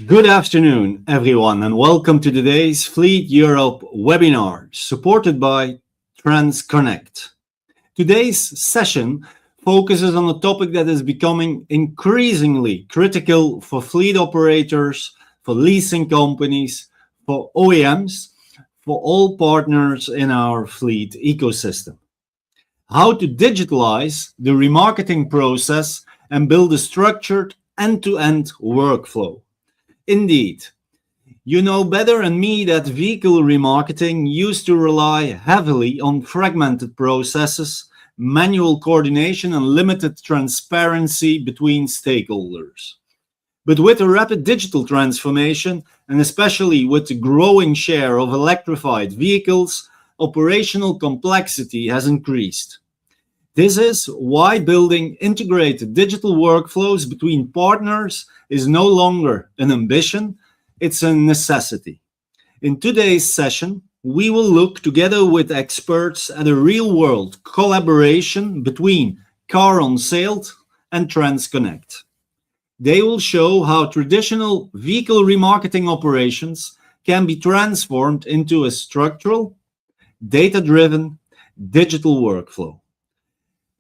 Good afternoon, everyone, and welcome to today's Fleet Europe webinar, supported by TransConnect. Today's session focuses on a topic that is becoming increasingly critical for fleet operators, for leasing companies, for OEMs, for all partners in our fleet ecosystem. How to digitalize the remarketing process and build a structured end-to-end workflow. Indeed, you know better than me that vehicle remarketing used to rely heavily on fragmented processes, manual coordination, and limited transparency between stakeholders. But with a rapid digital transformation, and especially with the growing share of electrified vehicles, operational complexity has increased. This is why building integrated digital workflows between partners is no longer an ambition, it's a necessity. In today's session, we will look together with experts at a real-world collaboration between CarOnSale and TransConnect. They will show how traditional vehicle remarketing operations can be transformed into a structural, data-driven digital workflow.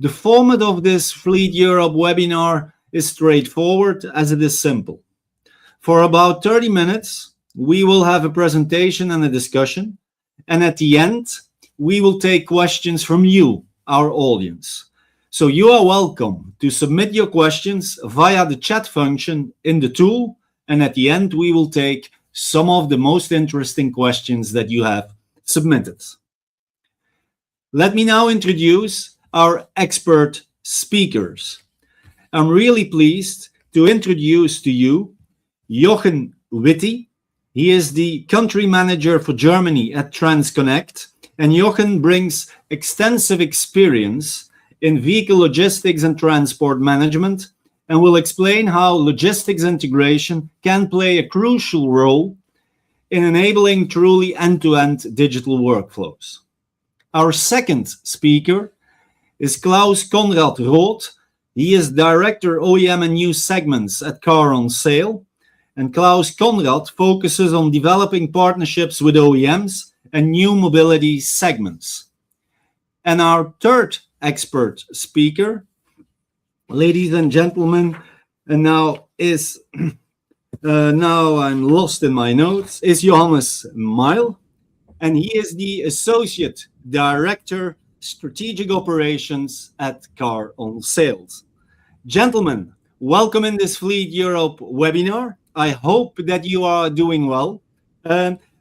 The format of this Fleet Europe webinar is straightforward as it is simple. For about 30 minutes, we will have a presentation and a discussion, and at the end, we will take questions from you, our audience. So you are welcome to submit your questions via the chat function in the tool, and at the end, we will take some of the most interesting questions that you have submitted. Let me now introduce our expert speakers. I'm really pleased to introduce to you Jochen Witty. He is the country manager for Germany at TransConnect, and Jochen brings extensive experience in vehicle logistics and transport management and will explain how logistics integration can play a crucial role in enabling truly end-to-end digital workflows. Our second speaker is Klaus Konrad Roth. He is Director OEM and New Segments at CarOnSale. And Klaus Konrad focuses on developing partnerships with OEMs and new mobility segments. And our third expert speaker, ladies and gentlemen, and now I'm lost in my notes, is Johannes Meil. And he is the Associate Director Strategic Operations at CarOnSale. Gentlemen, welcome in this Fleet Europe webinar. I hope that you are doing well.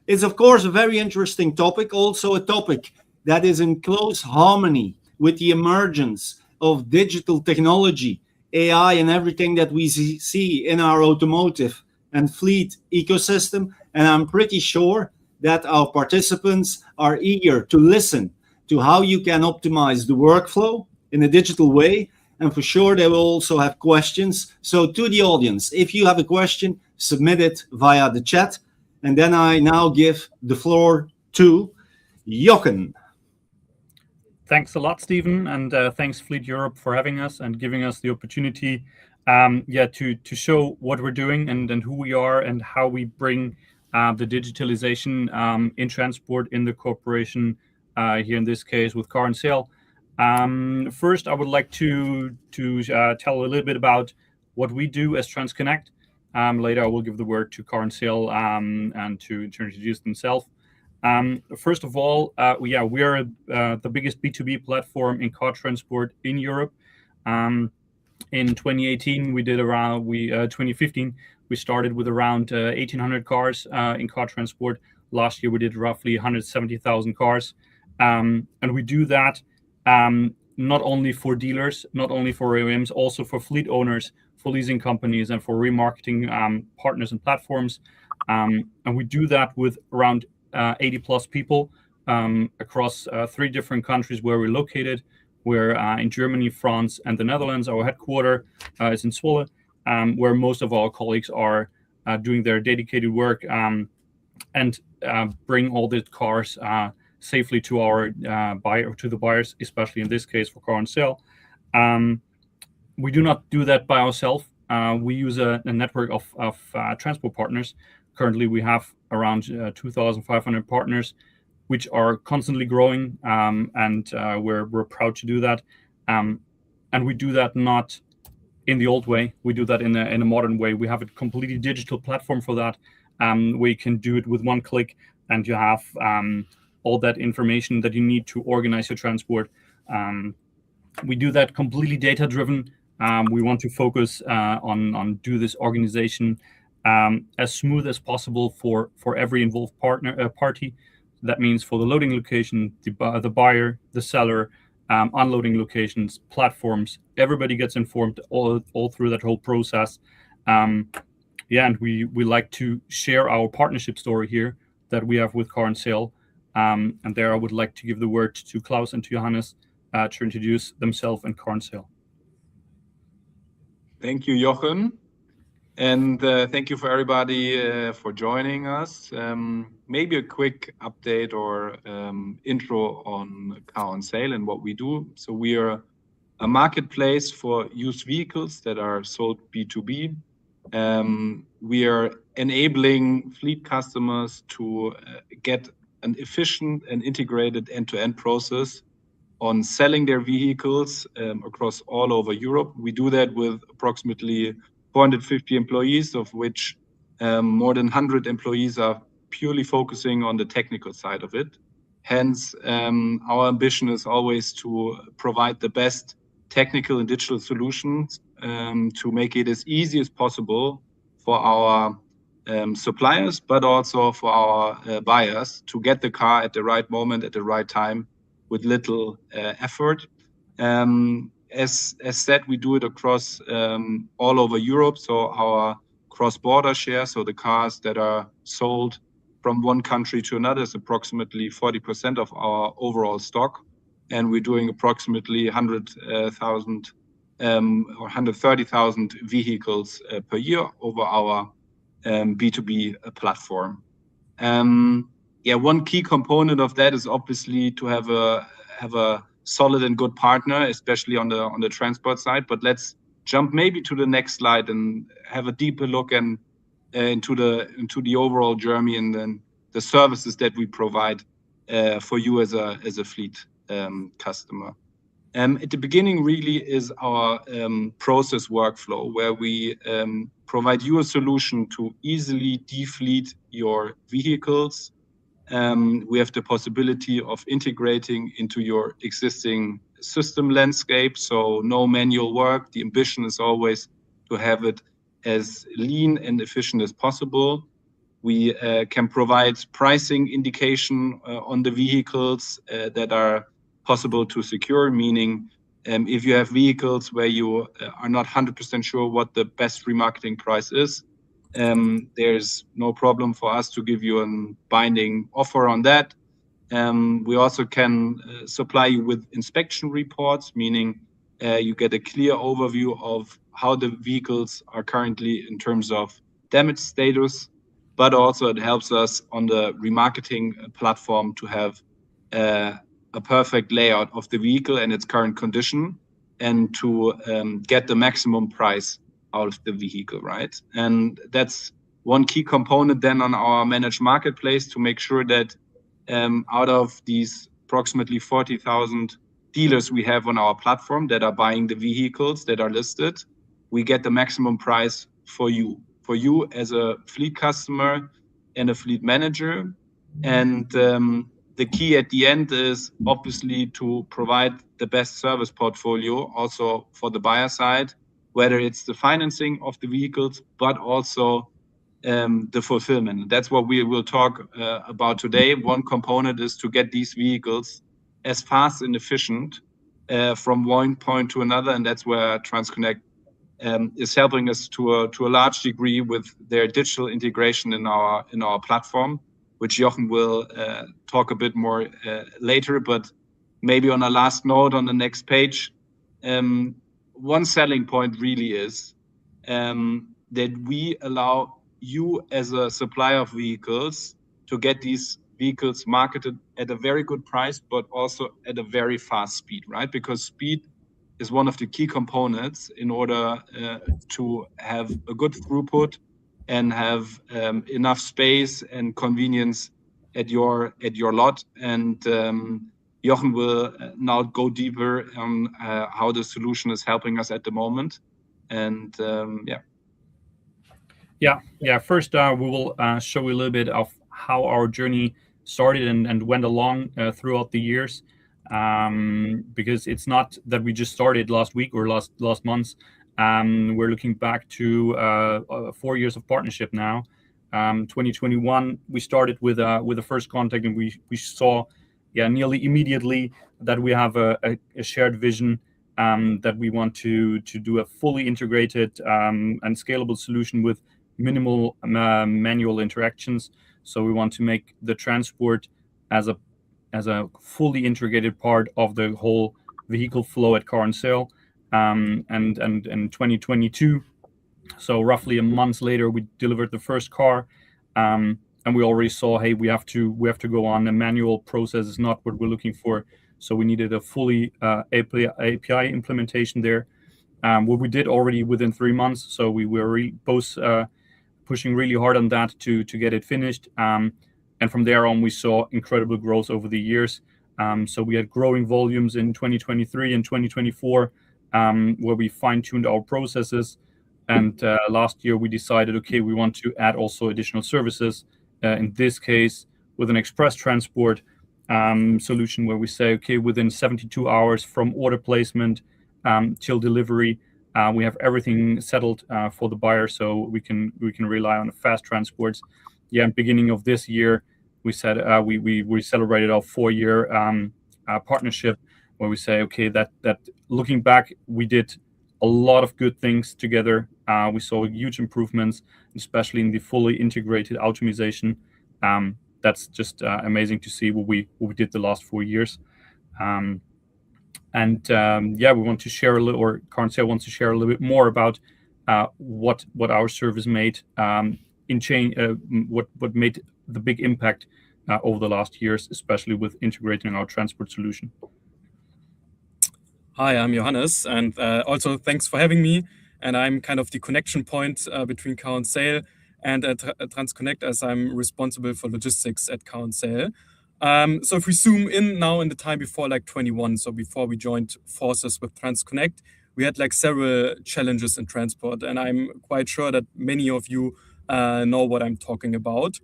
It's of course a very interesting topic, also a topic that is in close harmony with the emergence of digital technology, AI, and everything that we see in our automotive and fleet ecosystem. And I'm pretty sure that our participants are eager to listen to how you can optimize the workflow in a digital way. And for sure, they will also have questions. So to the audience, if you have a question, submit it via the chat. And then I now give the floor to Jochen. Thanks a lot, Stephen, and thanks Fleet Europe for having us and giving us the opportunity to show what we're doing and who we are and how we bring the digitalization in transport in the corporation, here in this case with CarOnSale. First, I would like to tell a little bit about what we do as TransConnect. Later, I will give the word to CarOnSale and to introduce themselves. First of all, we are the biggest B2B platform in car transport in Europe. In 2018, 2015, we started with around 1,800 cars in car transport. Last year, we did roughly 170,000 cars. And we do that not only for dealers, not only for OEMs, also for fleet owners, for leasing companies, and for remarketing partners and platforms. And we do that with around 80 plus people across 3 different countries where we're located. We're in Germany, France, and the Netherlands. Our headquarters is in Zwolle, where most of our colleagues are doing their dedicated work and bring all the cars safely to our to the buyers, especially in this case for CarOnSale. We do not do that by ourselves. we use a network of transport partners. Currently, we have around 2,500 partners, which are constantly growing, and we're proud to do that. And we do that not in the old way. We do that in a modern way. We have a completely digital platform for that. We can do it with one click, and you have all that information that you need to organize your transport. We do that completely data driven. We want to focus on do this organization as smooth as possible for every involved party. That means for the loading location, the buyer, the seller, unloading locations, platforms. Everybody gets informed all through that whole process. And we like to share our partnership story here that we have with CarOnSale. And there I would like to give the word to Klaus and to Johannes to introduce themselves and CarOnSale. Thank you, Jochen. And thank you for everybody for joining us. Maybe a quick update or intro on CarOnSale and what we do. So we are a marketplace for used vehicles that are sold B2B. We are enabling fleet customers to get an efficient and integrated end-to-end process on selling their vehicles across all over Europe. We do that with approximately 450 employees, of which more than 100 employees are purely focusing on the technical side of it. Hence, our ambition is always to provide the best technical and digital solutions to make it as easy as possible for our suppliers, but also for our buyers to get the car at the right moment, at the right time, with little effort. As said, we do it across all over Europe. So our cross-border share, so the cars that are sold from one country to another, is approximately 40% of our overall stock. And we're doing approximately 100,000 or 130,000 vehicles per year over our B2B platform. One key component of that is obviously to have a solid and good partner, especially on the transport side. But let's jump maybe to the next slide and have a deeper look into the overall journey and then the services that we provide for you as a fleet customer. At the beginning really is our process workflow, where we provide you a solution to easily defleet your vehicles. We have the possibility of integrating into your existing system landscape, so no manual work. The ambition is always to have it as lean and efficient as possible. We can provide pricing indication on the vehicles that are possible to secure, meaning if you have vehicles where you are not 100% sure what the best remarketing price is, there's no problem for us to give you a binding offer on that. We also can supply you with inspection reports, meaning you get a clear overview of how the vehicles are currently in terms of damage status, but also it helps us on the remarketing platform to have a perfect layout of the vehicle and its current condition, and to get the maximum price out of the vehicle, right? And that's one key component then on our managed marketplace, to make sure that out of these approximately 40,000 dealers we have on our platform that are buying the vehicles that are listed, we get the maximum price for you as a fleet customer and a fleet manager. And the key at the end is obviously to provide the best service portfolio also for the buyer side, whether it's the financing of the vehicles, but also the fulfillment. That's what we will talk about today. One component is to get these vehicles as fast and efficient from one point to another, and that's where TransConnect is helping us to a large degree with their digital integration in our platform, which Jochen will talk a bit more later. But maybe on a last note on the next page, one selling point really is that we allow you as a supplier of vehicles to get these vehicles marketed at a very good price, but also at a very fast speed, right? Because speed is one of the key components in order to have a good throughput and have enough space and convenience at your lot. And Jochen will now go deeper on how the solution is helping us at the moment. And First, we will show you a little bit of how our journey started and went along throughout the years. Because it's not that we just started last week or last month. We're looking back to 4 years of partnership now. 2021, we started with the first contact, and we saw, nearly immediately that we have a shared vision that we want to do a fully integrated and scalable solution with minimal manual interactions. So we want to make the transport as a fully integrated part of the whole vehicle flow at CarOnSale. And in 2022, so roughly a month later, we delivered the first car, and we already saw, hey, we have to go on. A manual process is not what we're looking for, so we needed a fully API implementation there. What we did already within 3 months, so we were both pushing really hard on that to get it finished. And from there on, we saw incredible growth over the years. So we had growing volumes in 2023 and 2024, where we fine-tuned our processes. And last year, we decided, okay, we want to add also additional services. In this case, with an express transport solution, where we say, okay, within 72 hours from order placement till delivery, we have everything settled for the buyer, so we can rely on fast transports. Beginning of this year, we said we celebrated our 4-year partnership, where we say, okay, that looking back, we did a lot of good things together. We saw huge improvements, especially in the fully integrated automation. That's just amazing to see what we did the last 4 years. We want to share a little, or CarOnSale wants to share a little bit more about what our service made what made the big impact over the last years, especially with integrating our transport solution. Hi, I'm Johannes, and also thanks for having me. And I'm kind of the connection point between CarOnSale and TransConnect, as I'm responsible for logistics at CarOnSale. So if we zoom in now in the time before 21, so before we joined forces with TransConnect, we had several challenges in transport, and I'm quite sure that many of you know what I'm talking about.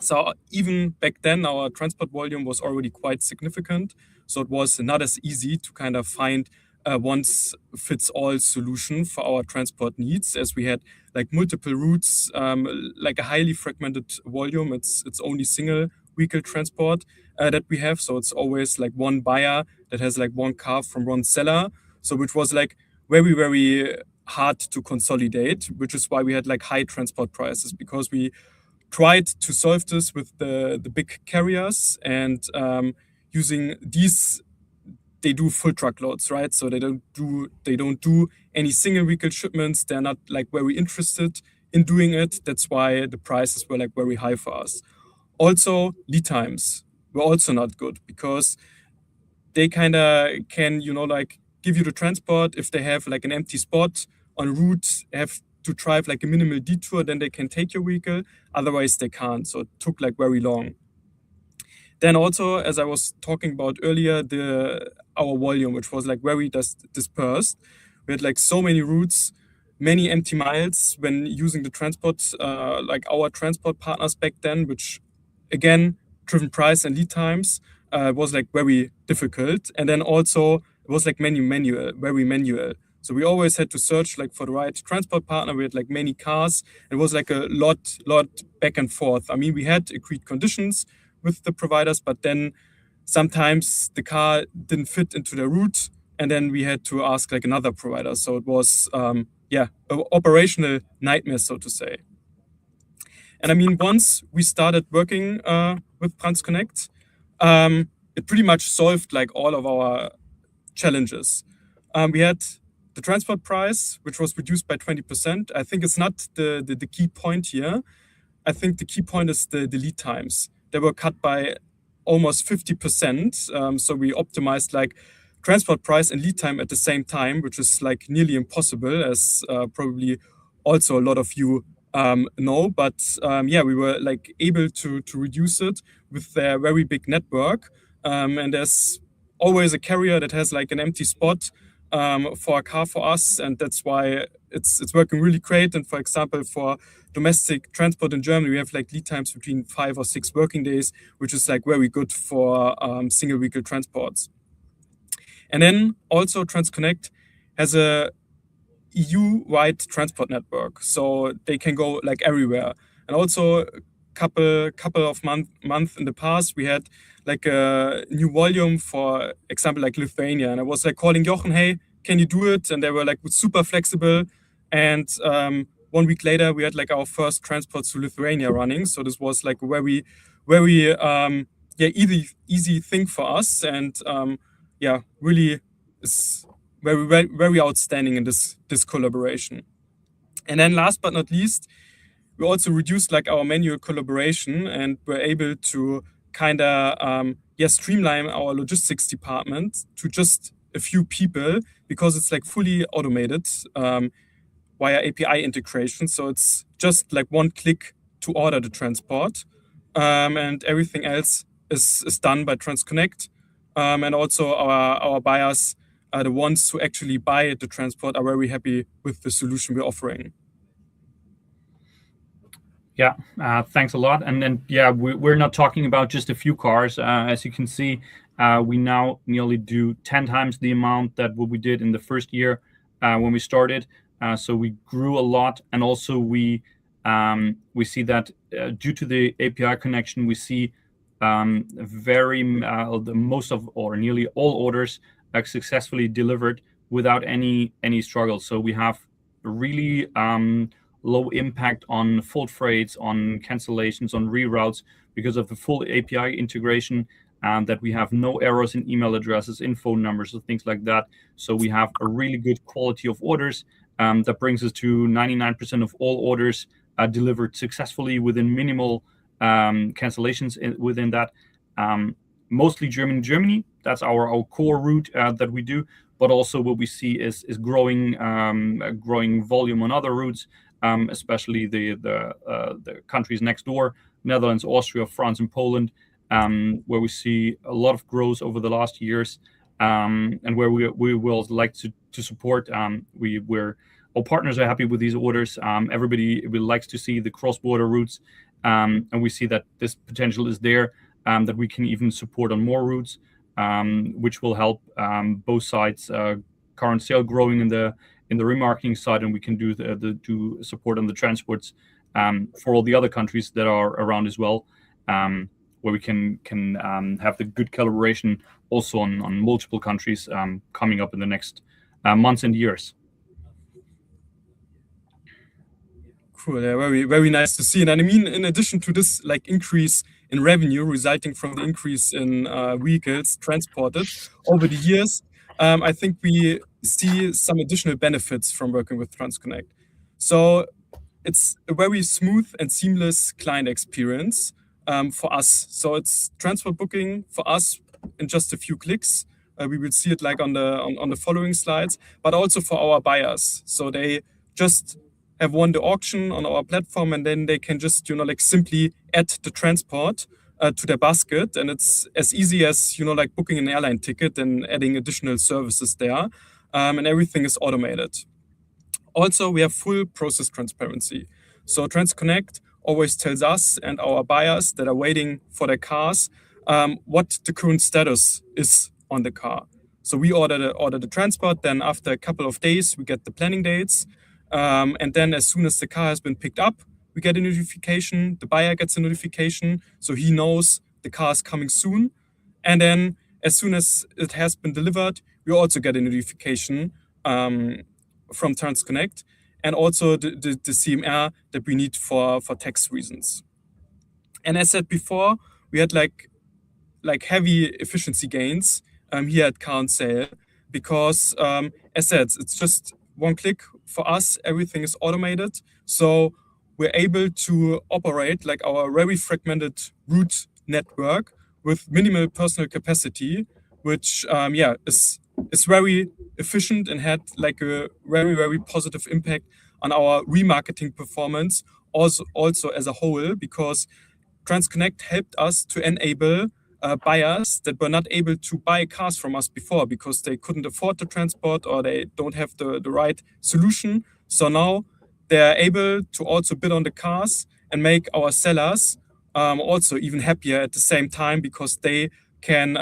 So even back then, our transport volume was already quite significant. So it was not as easy to kind of find a one-fits-all solution for our transport needs, as we had multiple routes, a highly fragmented volume. It's only single vehicle transport that we have. So it's always one buyer that has one car from one seller. So which was very, very hard to consolidate, which is why we had high transport prices, because we tried to solve this with the big carriers, and using these, they do full truckloads, right? So they don't do any single vehicle shipments. They're not very interested in doing it. That's why the prices were very high for us. Also, lead times were also not good, because they kind of can, give you the transport. If they have an empty spot on route, have to drive a minimal detour, then they can take your vehicle. Otherwise, they can't. So it took very long. Then also, as I was talking about earlier, our volume, which was very dispersed. We had so many routes, many empty miles when using the transport, our transport partners back then, which again, driven price and lead times, was very difficult. And then also it was very manual. So we always had to search for the right transport partner. We had many cars. It was a lot back and forth. I mean, we had agreed conditions with the providers, but then sometimes the car didn't fit into the route, and then we had to ask another provider. So it was an operational nightmare, so to say. And I mean, once we started working with TransConnect, it pretty much solved all of our challenges. We had the transport price, which was reduced by 20%. I think it's not the key point here. I think the key point is the lead times. They were cut by almost 50%. So we optimized transport price and lead time at the same time, which is like nearly impossible, as probably also a lot of you know. But yeah, we were like able to reduce it with their very big network. And there's always a carrier that has like an empty spot for a car for us, and that's why it's working really great. And for example, for domestic transport in Germany, we have like lead times between 5 or 6 working days, which is like very good for single vehicle transports. And then also TransConnect has a EU-wide transport network, so they can go like everywhere. And also couple of month in the past, we had like a new volume, for example, like Lithuania, and I was like calling Jochen, hey, can you do it? And they were like super flexible. And 1 week later, we had like our first transport to Lithuania running. So this was like a very easy thing for us, and yeah, really is very outstanding in this collaboration. And then last but not least, we also reduced like our manual collaboration, and we're able to kind of streamline our logistics department to just a few people, because it's like fully automated via API integration. So it's just like one click to order the transport, and everything else is done by TransConnect. And also our buyers, the ones who actually buy the transport, are very happy with the solution we're offering. Yeah, thanks a lot. And then, yeah, we're not talking about just a few cars. As you can see, we now nearly do 10 times the amount that what we did in the first year when we started. So we grew a lot, and also we see that due to the API connection, we see the most of, or nearly all orders successfully delivered without any struggle. So we have really low impact on fault rates, on cancellations, on reroutes, because of the full API integration, and that we have no errors in email addresses, in phone numbers, or things like that. So we have a really good quality of orders. That brings us to 99% of all orders delivered successfully within minimal cancellations within that. Mostly Germany. That's our core route that we do. But also what we see is growing volume on other routes, especially the countries next door, Netherlands, Austria, France, and Poland, where we see a lot of growth over the last years, and where we will like to support. Our partners are happy with these orders. Everybody likes to see the cross-border routes, and we see that this potential is there, that we can even support on more routes, which will help both sides. CarOnSale growing in the remarketing side, and we can do support on the transports for all the other countries that are around as well, where we can have the good collaboration also on multiple countries coming up in the next months and years. Cool. Yeah, very nice to see. And I mean, in addition to this like increase in revenue resulting from the increase in vehicles transported over the years, I think we see some additional benefits from working with TransConnect. So it's a very smooth and seamless client experience for us. So it's transport booking for us in just a few clicks. We will see it like on the following slides, but also for our buyers. So they just have won the auction on our platform, and then they can just like simply add the transport to their basket, and it's as easy as like booking an airline ticket and adding additional services there, and everything is automated. Also, we have full process transparency. So TransConnect always tells us and our buyers that are waiting for their cars what the current status is on the car. So we order the transport, then after a couple of days we get the planning dates, and then as soon as the car has been picked up, we get a notification, the buyer gets a notification, so he knows the car is coming soon. And then as soon as it has been delivered, we also get a notification from TransConnect, and also the CMR that we need for tax reasons. And as said before, we had like heavy efficiency gains here at CarOnSale, because as said, it's just one click for us, everything is automated. So we're able to operate like our very fragmented route network with minimal personal capacity which is very efficient and had like a very, very positive impact on our remarketing performance also as a whole, because TransConnect helped us to enable buyers that were not able to buy cars from us before because they couldn't afford the transport or they don't have the right solution. So now they're able to also bid on the cars and make our sellers also even happier at the same time, because they can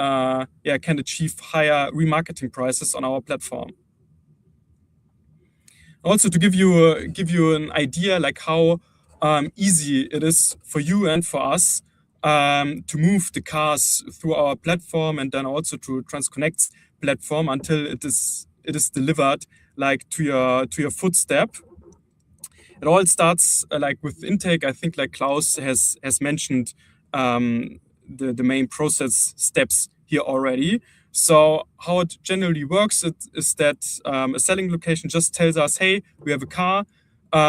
achieve higher remarketing prices on our platform. Also, to give you an idea like how easy it is for you and for us to move the cars through our platform and then also to TransConnect's platform until it is delivered like to your footstep. It all starts like with intake. I think like Klaus has mentioned the main process steps here already. So how it generally works is that a selling location just tells us, hey, we have a car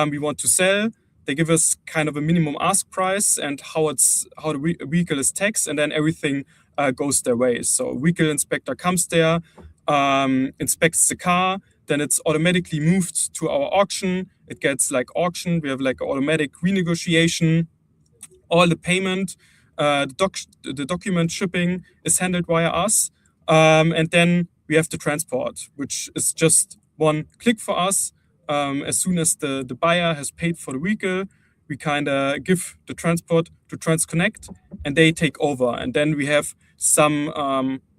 we want to sell. They give us kind of a minimum ask price and how the vehicle is taxed, and then everything goes their way. So vehicle inspector comes there, inspects the car, then it's automatically moved to our auction. It gets like auctioned. We have like automatic renegotiation. All the payment, the document shipping is handled via us. And then we have the transport, which is just one click for us. As soon as the buyer has paid for the vehicle, we kind of give the transport to TransConnect and they take over. And then we have some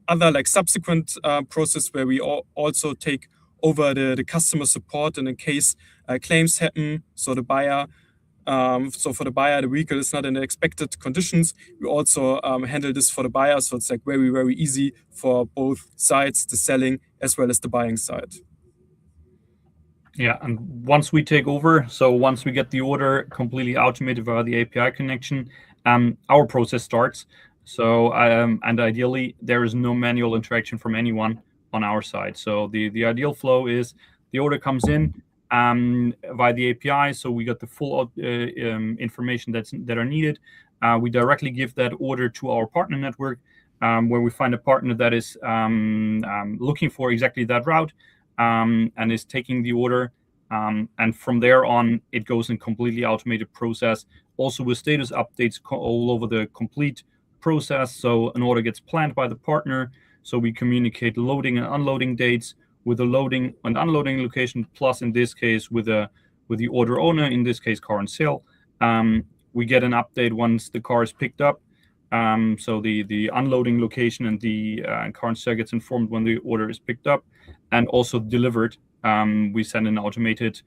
other like subsequent process where we also take over the customer support, and in case claims happen, so the buyer, for the buyer, the vehicle is not in the expected conditions, we also handle this for the buyer. So it's like very, very easy for both sides, the selling as well as the buying side. Yeah, and once we take over, so once we get the order completely automated via the API connection, our process starts. So, and ideally, there is no manual interaction from anyone on our side. So the ideal flow is the order comes in via the API. So we got the full information that are needed. We directly give that order to our partner network, where we find a partner that is looking for exactly that route and is taking the order. And from there on, it goes in completely automated process, also with status updates all over the complete process. So an order gets planned by the partner. So we communicate loading and unloading dates with the loading and unloading location, plus in this case with the order owner, in this case CarOnSale. We get an update once the car is picked up. So the unloading location and the CarOnSale gets informed when the order is picked up and also delivered. We send an automated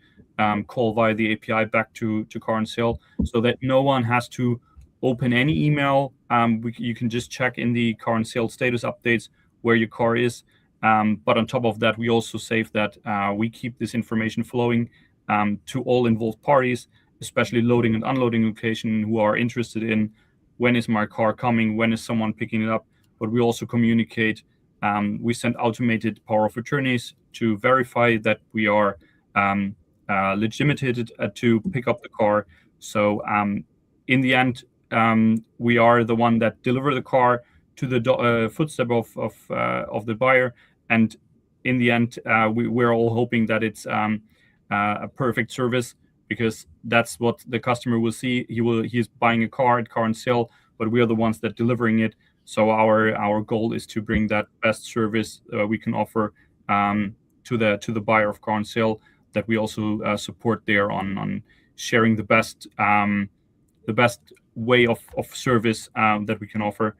call via the API back to CarOnSale, so that no one has to open any email. You can just check in the CarOnSale status updates where your car is. But on top of that, we also save that we keep this information flowing to all involved parties, especially loading and unloading location, who are interested in when is my car coming, when is someone picking it up. But we also communicate. We send automated power of attorneys to verify that we are legitimated to pick up the car. So in the end, we are the one that deliver the car to the footstep of the buyer, and in the end, we're all hoping that it's a perfect service, because that's what the customer will see. He's buying a car at CarOnSale, but we are the ones that delivering it. So our goal is to bring that best service we can offer to the buyer of CarOnSale, that we also support there on sharing the best way of service that we can offer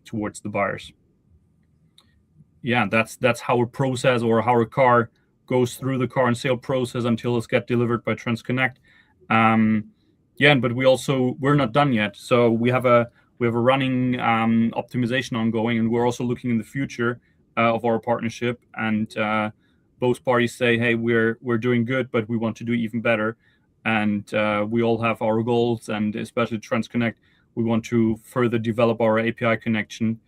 towards the buyers. Yeah, that's how a process or how a car goes through the CarOnSale process until it's get delivered by TransConnect. But we're not done yet. So we have a running optimization ongoing, and we're also looking in the future of our partnership. And both parties say, hey, we're doing good, but we want to do even better. And we all have our goals, and especially TransConnect, we want to further develop our API connection,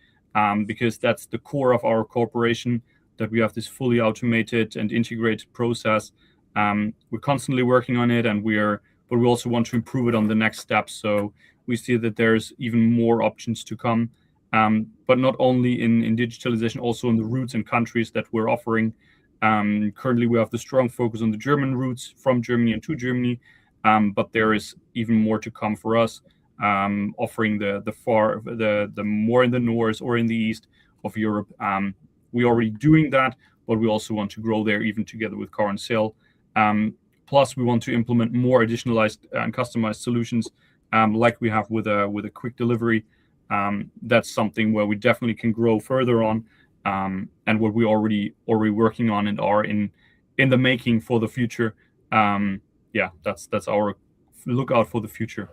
because that's the core of our cooperation, that we have this fully automated and integrated process. We're constantly working on it, but we also want to improve it on the next steps. So we see that there's even more options to come. but not only in digitalization, also in the routes and countries that we're offering. Currently, we have the strong focus on the German routes from Germany and to Germany, but there is even more to come for us, offering the more in the north or in the east of Europe. We're already doing that, but we also want to grow there, even together with CarOnSale. Plus, we want to implement more additionalized and customized solutions, like we have with a quick delivery. That's something where we definitely can grow further on, and what we already working on and are in the making for the future. That's our lookout for the future.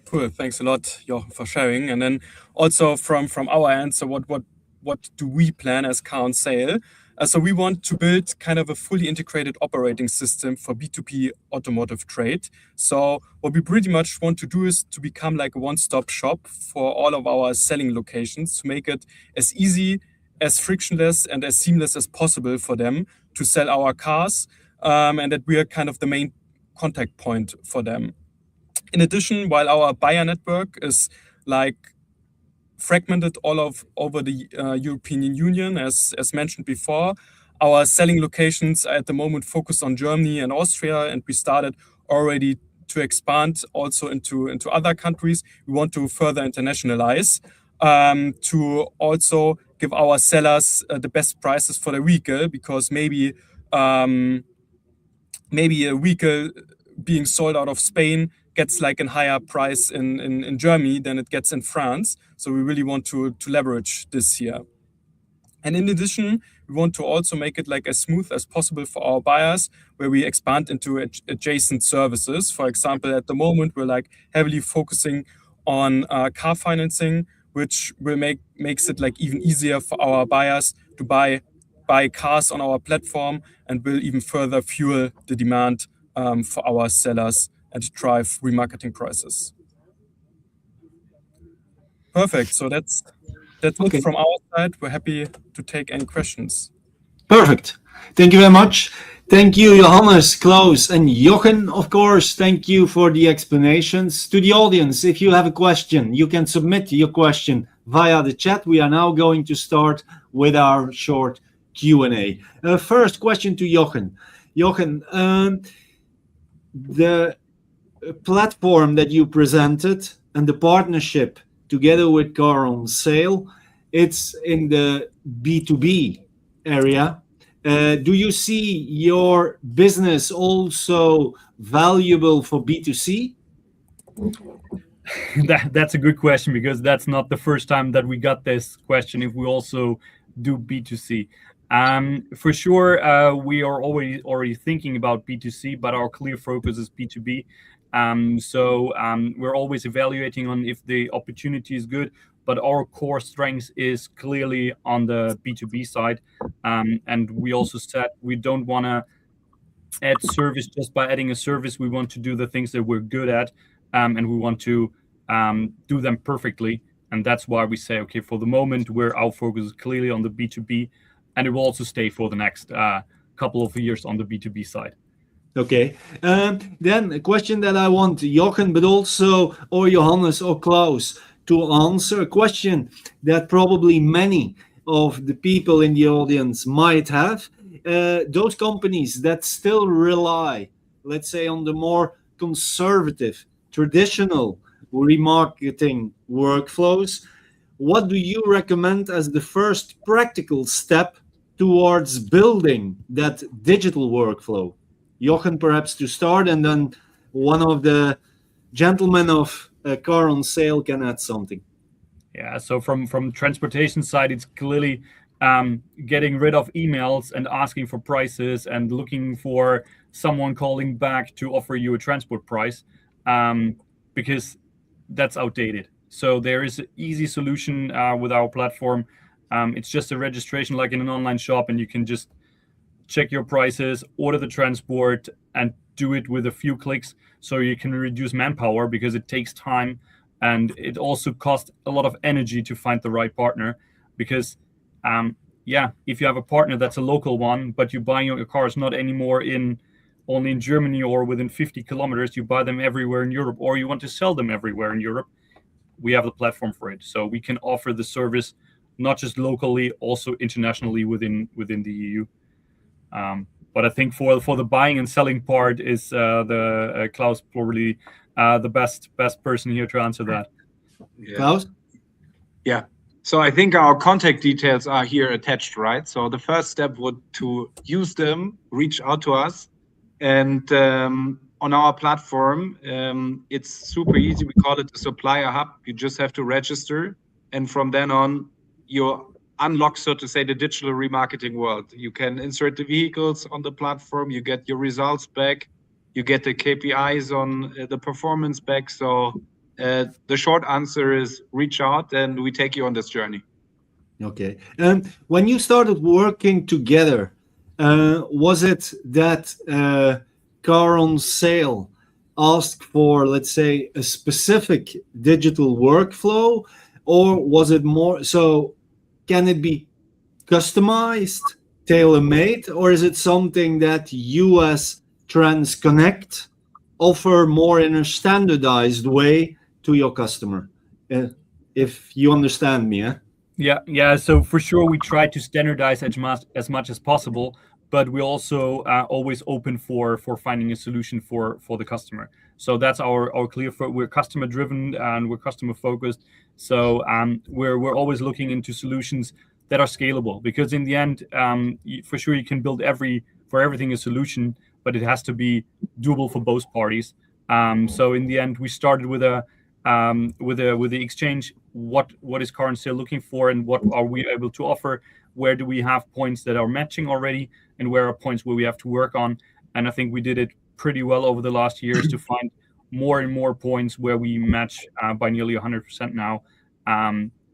Cool. Thanks a lot, Jochen, for sharing. And then also from our end, so what do we plan as CarOnSale? So we want to build kind of a fully integrated operating system for B2B automotive trade. So what we pretty much want to do is to become like a one-stop shop for all of our selling locations, to make it as easy, as frictionless, and as seamless as possible for them to sell our cars, and that we are kind of the main contact point for them. In addition, while our buyer network is like fragmented all over the European Union, as mentioned before, our selling locations are at the moment focused on Germany and Austria, and we started already to expand also into other countries. We want to further internationalize, to also give our sellers the best prices for the vehicle, because maybe a vehicle being sold out of Spain gets like a higher price in Germany than it gets in France. So we really want to leverage this here. And in addition, we want to also make it like as smooth as possible for our buyers, where we expand into adjacent services. For example, at the moment, we're like heavily focusing on car financing, which will makes it like even easier for our buyers to buy cars on our platform, and will even further fuel the demand for our sellers and drive remarketing prices. Perfect. So that's Okay. it from our side. We're happy to take any questions. Perfect. Thank you very much. Thank you, Johannes, Klaus, and Jochen, of course. Thank you for the explanations. To the audience, if you have a question, you can submit your question via the chat. We are now going to start with our short Q&A. First question to Jochen. Jochen, the platform that you presented and the partnership together with CarOnSale, it's in the B2B area. Do you see your business also valuable for B2C? That's a good question, because that's not the first time that we got this question, if we also do B2C. For sure, we are already thinking about B2C, but our clear focus is B2B. So we're always evaluating on if the opportunity is good, but our core strength is clearly on the B2B side. And we also said we don't want to add service just by adding a service. We want to do the things that we're good at, and we want to do them perfectly. And that's why we say, okay, for the moment, our focus is clearly on the B2B, and it will also stay for the next couple of years on the B2B side. Okay. Then a question that I want Jochen, but also or Johannes or Klaus to answer, a question that probably many of the people in the audience might have. Those companies that still rely, let's say, on the more conservative, traditional remarketing workflows, what do you recommend as the first practical step towards building that digital workflow? Jochen, perhaps to start, and then one of the gentlemen of CarOnSale can add something. Yeah, so from transportation side, it's clearly getting rid of emails and asking for prices and looking for someone calling back to offer you a transport price, because that's outdated. So there is an easy solution with our platform. It's just a registration like in an online shop, and you can just check your prices, order the transport, and do it with a few clicks. So you can reduce manpower, because it takes time, and it also costs a lot of energy to find the right partner. Because if you have a partner that's a local one, but you're buying your cars not anymore only in Germany or within 50 kilometers, you buy them everywhere in Europe, or you want to sell them everywhere in Europe, we have the platform for it. So we can offer the service not just locally, also internationally within the EU. But I think for the buying and selling part is Klaus probably the best person here to answer that. Yeah. Klaus? Yeah. So I think our contact details are here attached, right? So the first step would to use them, reach out to us, and on our platform, it's super easy. We call it the supplier hub. You just have to register, and from then on, you unlock, so to say, the digital remarketing world. You can insert the vehicles on the platform. You get your results back. You get the KPIs on the performance back. So the short answer is reach out, and we take you on this journey. Okay. When you started working together, was it that CarOnSale asked for, let's say, a specific digital workflow, or was it more so? Can it be customized, tailor-made, or is it something that you as TransConnect offer more in a standardized way to your customer? If you understand me, Yeah. So for sure, we try to standardize as much as possible, but we also always open for finding a solution for the customer. So that's our clear. We're customer driven and we're customer focused. So we're always looking into solutions that are scalable, because in the end, for sure you can build for everything a solution, but it has to be doable for both parties. So in the end, we started with the exchange. What is CarOnSale looking for, and what are we able to offer? Where do we have points that are matching already, and where are points where we have to work on? And I think we did it pretty well over the last years to find more and more points where we match by nearly 100% now,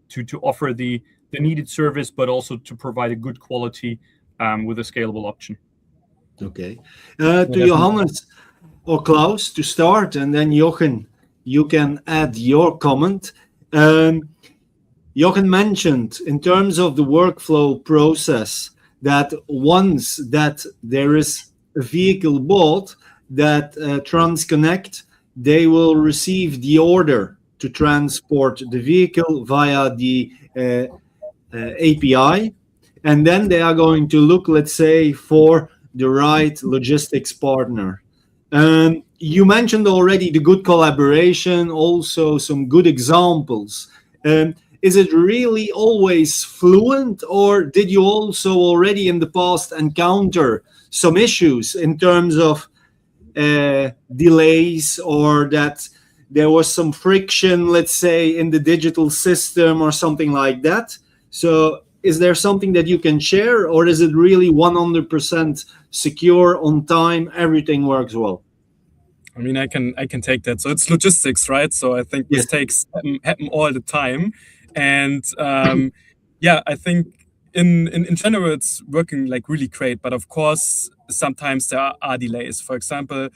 to offer the needed service, but also to provide a good quality with a scalable option. Okay. To Johannes or Klaus to start, and then Jochen, you can add your comment. Jochen mentioned in terms of the workflow process that once that there is a vehicle bought, that TransConnect, they will receive the order to transport the vehicle via the API, and then they are going to look, let's say, for the right logistics partner. You mentioned already the good collaboration, also some good examples. Is it really always fluent, or did you also already in the past encounter some issues in terms of delays, or that there was some friction, let's say, in the digital system or something like that? So is there something that you can share, or is it really 100% secure, on time, everything works well? I mean, I can take that. So it's logistics, right? So I think mistakes happen all the time, and yeah, I think in general it's working like really great. But of course, sometimes there are delays. For example,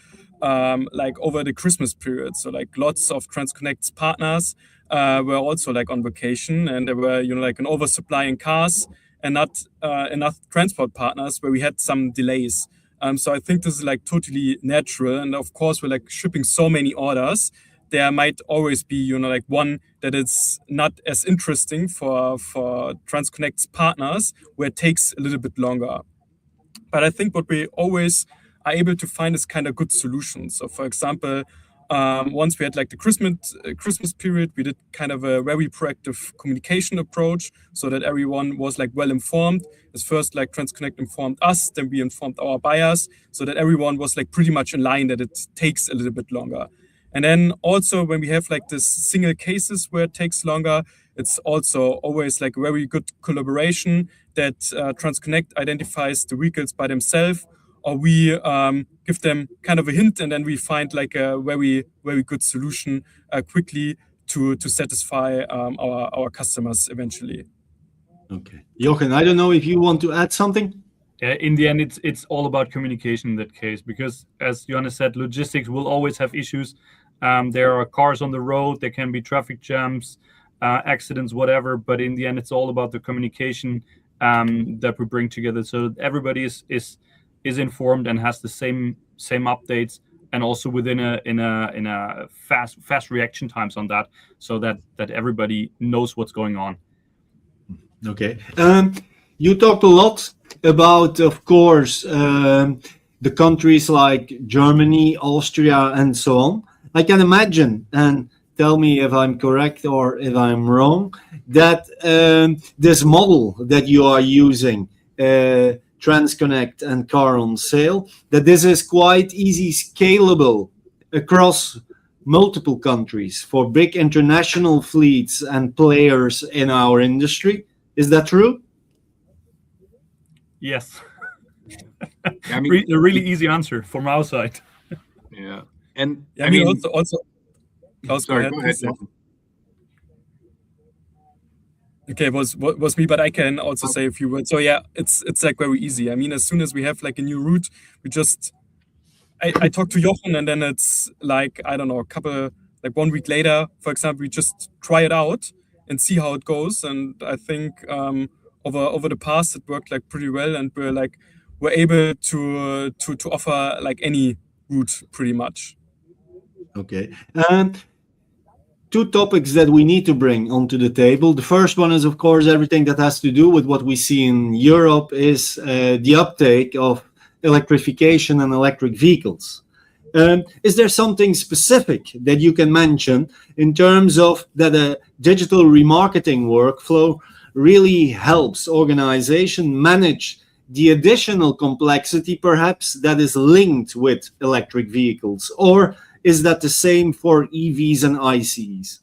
like over the Christmas period, so like lots of TransConnect's partners were also like on vacation, and there were like an oversupply in cars and not enough transport partners, where we had some delays. So I think this is like totally natural, and of course we're like shipping so many orders. There might always be like one that is not as interesting for TransConnect's partners, where it takes a little bit longer. But I think what we always are able to find is kind of good solutions. So for example, once we had like the Christmas period, we did kind of a very proactive communication approach, so that everyone was like well informed. As first, like TransConnect informed us, then we informed our buyers, so that everyone was like pretty much in line that it takes a little bit longer. And then also when we have like this single cases where it takes longer, it's also always like a very good collaboration that TransConnect identifies the vehicles by themselves, or we give them kind of a hint, and then we find like a very, very good solution quickly to satisfy our customers eventually. Okay. Jochen, I don't know if you want to add something? In the end, it's all about communication in that case, because as Johannes said, logistics will always have issues. There are cars on the road, there can be traffic jams, accidents, whatever, but in the end, it's all about the communication that we bring together, so everybody is informed and has the same updates and also within a fast reaction times on that, so that everybody knows what's going on. Okay. You talked a lot about, of course, the countries like Germany, Austria, and so on. I can imagine, and tell me if I'm correct or if I'm wrong, that this model that you are using, TransConnect and CarOnSale, that this is quite easy scalable across multiple countries for big international fleets and players in our industry. Is that true? Yes. I mean, A really easy answer from our side. Yeah, and I mean, also. Klaus, sorry, go go ahead. please. Okay, it was me, but I can also say a few words. So yeah, it's like very easy. I mean, as soon as we have like a new route, we just I talk to Jochen, and then it's like, I don't know, 1 week later, for example, we just try it out and see how it goes. And I think over the past it worked like pretty well, and we're able to offer like any route pretty much. Okay. Two topics that we need to bring onto the table. The first one is, of course, everything that has to do with what we see in Europe is the uptake of electrification and electric vehicles. Is there something specific that you can mention in terms of that a digital remarketing workflow really helps organization manage the additional complexity, perhaps, that is linked with electric vehicles? Or is that the same for EVs and ICEs?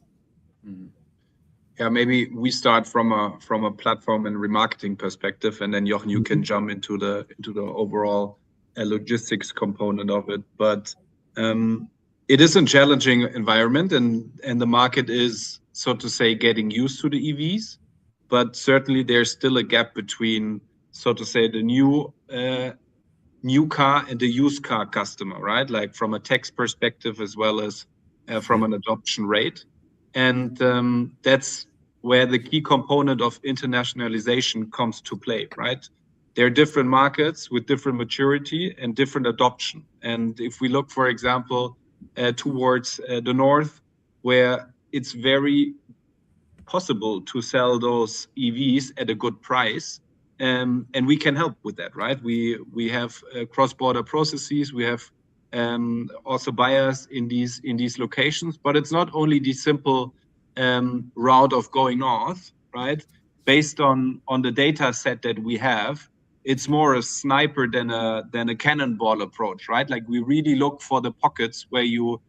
Yeah, maybe we start from a platform and remarketing perspective, and then Jochen, you can jump into the overall logistics component of it. But it is a challenging environment, and the market is, so to say, getting used to the EVs. But certainly there's still a gap between, so to say, the new car and the used car customer, right? Like from a tax perspective as well as from an adoption rate. And that's where the key component of internationalization comes to play, right? There are different markets with different maturity and different adoption. And if we look, for example, towards the north, where it's very possible to sell those EVs at a good price, and we can help with that, right? We have cross-border processes. We have also buyers in these locations, but it's not only the simple route of going north, right? Based on the data set that we have, it's more a sniper than a cannonball approach, right? Like we really look for the pockets where you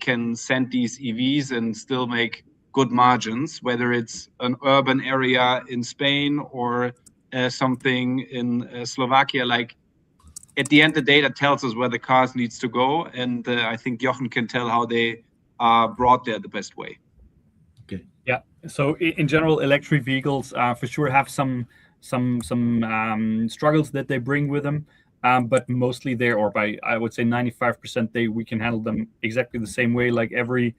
can send these EVs and still make good margins, whether it's an urban area in Spain or something in Slovakia. Like at the end, the data tells us where the cars needs to go, and I think Jochen can tell how they are brought there the best way. Okay. Yeah. So in general, electric vehicles for sure have some struggles that they bring with them, but mostly I would say 95% we can handle them exactly the same way, like every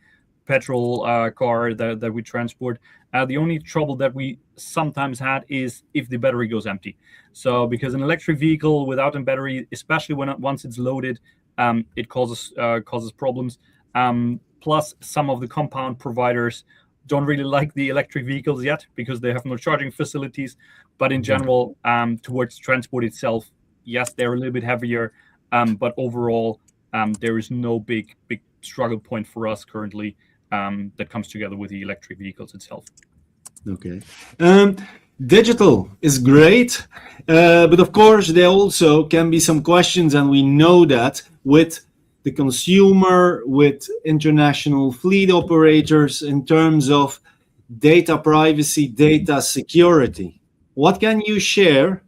petrol car that we transport. The only trouble that we sometimes had is if the battery goes empty. So because an electric vehicle without a battery, especially once it's loaded, it causes problems. Plus, some of the compound providers don't really like the electric vehicles yet because they have no charging facilities. But in general, towards transport itself, yes, they're a little bit heavier, but overall, there is no big struggle point for us currently that comes together with the electric vehicles itself. Okay. Digital is great, but of course there also can be some questions, and we know that with the consumer, with international fleet operators in terms of data privacy, data security. What can you share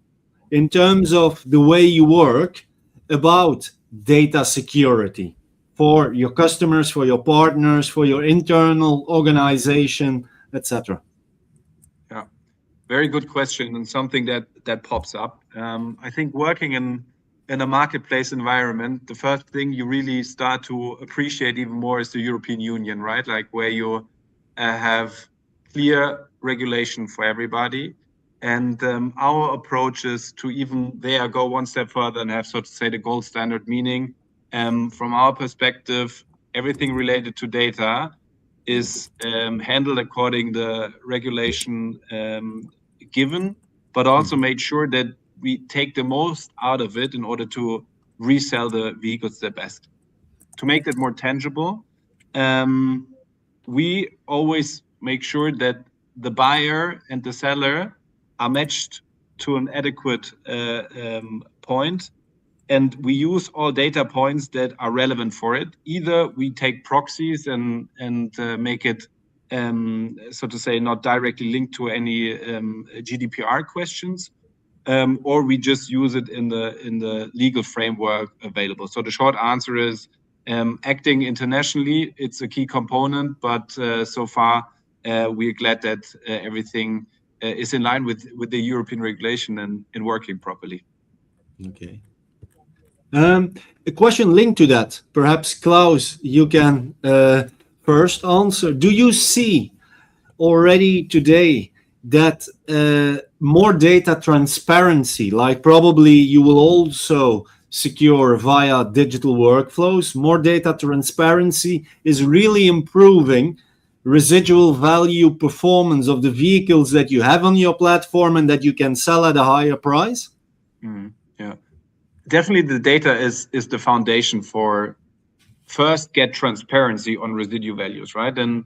in terms of the way you work about data security for your customers, for your partners, for your internal organization, etc.? Yeah, very good question, and something that pops up. I think working in a marketplace environment, the first thing you really start to appreciate even more is the European Union, right? Like where you have clear regulation for everybody. And our approach is to even there go one step further and have, so to say, the gold standard, meaning From our perspective, everything related to data is handled according the regulation given, but also made sure that we take the most out of it in order to resell the vehicles the best. To make that more tangible, we always make sure that the buyer and the seller are matched to an adequate point, and we use all data points that are relevant for it. Either we take proxies and make it, so to say, not directly linked to any GDPR questions, or we just use it in the legal framework available. So the short answer is, acting internationally, it's a key component, but so far we're glad that everything is in line with the European regulation and working properly. Okay. A question linked to that, perhaps Klaus, you can first answer. Do you see already today that more data transparency, like probably you will also secure via digital workflows, more data transparency is really improving residual value performance of the vehicles that you have on your platform and that you can sell at a higher price? Yeah, definitely the data is the foundation for first get transparency on residual values, right? And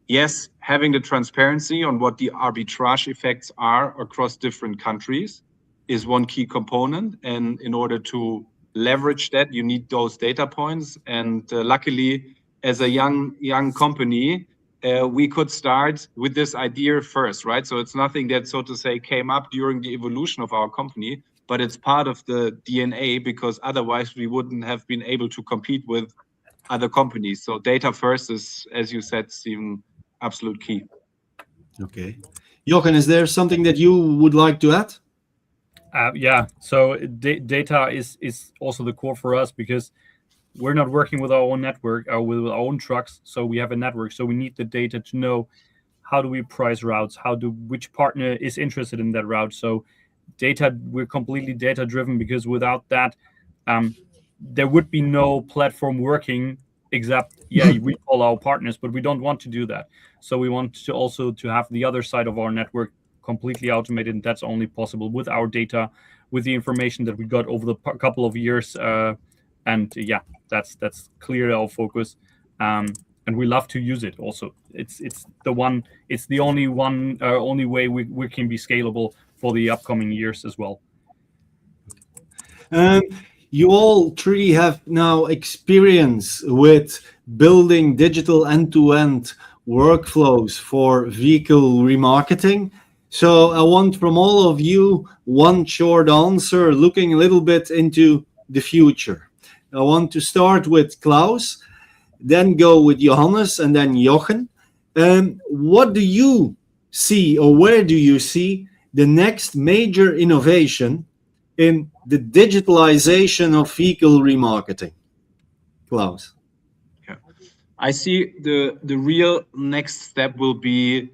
yes, having the transparency on what the arbitrage effects are across different countries is one key component. And in order to leverage that, you need those data points. And luckily, as a young company, we could start with this idea first, right? So it's nothing that, so to say, came up during the evolution of our company, but it's part of the DNA, because otherwise we wouldn't have been able to compete with other companies. So data first is, as you said, Stephen, absolute key. Okay. Jochen, is there something that you would like to add? Yeah, so data is also the core for us, because we're not working with our own network or with our own trucks. So we have a network. So we need the data to know how do we price routes, which partner is interested in that route. So data, we're completely data driven, because without that, there would be no platform working except, we call our partners, but we don't want to do that. So we want to also to have the other side of our network completely automated, and that's only possible with our data, with the information that we got over the couple of years. And yeah, that's clearly our focus. And we love to use it also. It's the only way we can be scalable for the upcoming years as well. You all three have now experience with building digital end-to-end workflows for vehicle remarketing. So I want from all of you one short answer, looking a little bit into the future. I want to start with Klaus, then go with Johannes, and then Jochen. What do you see, or where do you see the next major innovation in the digitalization of vehicle remarketing? Klaus. Yeah, I see the real next step will be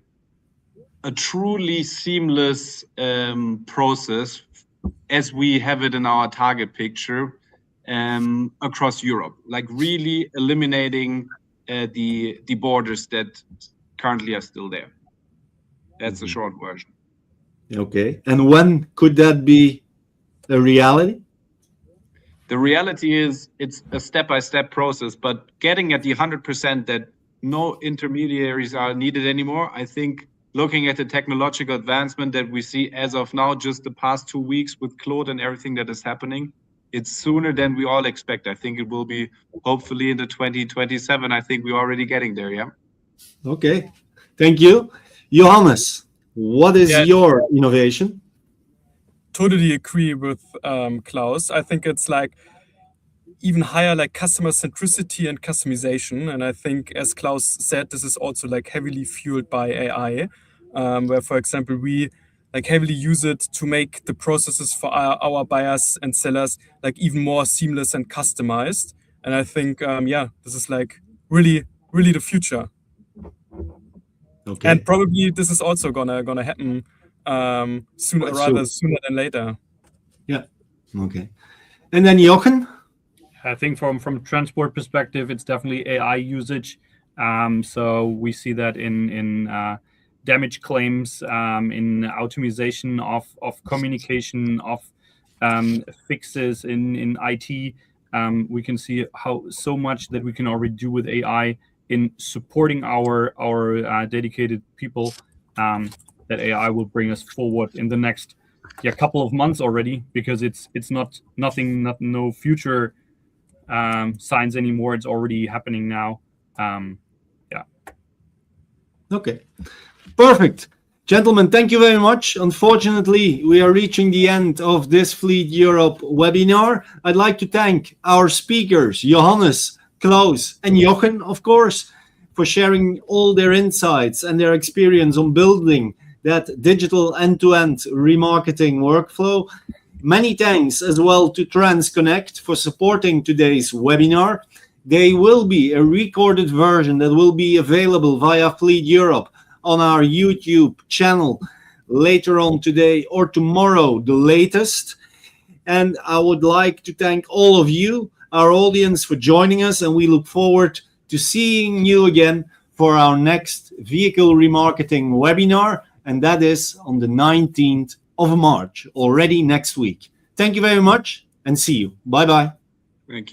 a truly seamless process as we have it in our target picture across Europe, like really eliminating the borders that currently are still there. That's the short version. Okay, and when could that be a reality? The reality is it's a step-by-step process, but getting at the 100% that no intermediaries are needed anymore, I think looking at the technological advancement that we see as of now, just the past 2 weeks with Claude and everything that is happening, it's sooner than we all expect. I think it will be hopefully in the 2027. I think we're already getting there, yeah? Okay, thank you. Johannes, what is your innovation? Totally agree with Klaus. I think it's like even higher like customer centricity and customization. And I think, as Klaus said, this is also like heavily fueled by AI, where, for example, we like heavily use it to make the processes for our buyers and sellers like even more seamless and customized. And I think, this is like really, really the future. Okay. And probably this is also gonna happen sooner than later. Yeah. Okay. And then Jochen? I think from transport perspective, it's definitely AI usage. So we see that in damage claims, in automation of communication, of fixes in IT. We can see how so much that we can already do with AI in supporting our dedicated people. That AI will bring us forward in the next couple of months already, because it's no future signs anymore. It's already happening now. Okay, perfect. Gentlemen, thank you very much. Unfortunately, we are reaching the end of this Fleet Europe webinar. I'd like to thank our speakers, Johannes, Klaus, and Jochen, of course, for sharing all their insights and their experience on building that digital end-to-end remarketing workflow. Many thanks as well to TransConnect for supporting today's webinar. There will be a recorded version that will be available via Fleet Europe on our YouTube channel later on today or tomorrow, the latest. And I would like to thank all of you, our audience, for joining us, and we look forward to seeing you again for our next vehicle remarketing webinar, and that is on the 19th of March, already next week. Thank you very much, and see you. Bye-bye. Thank you.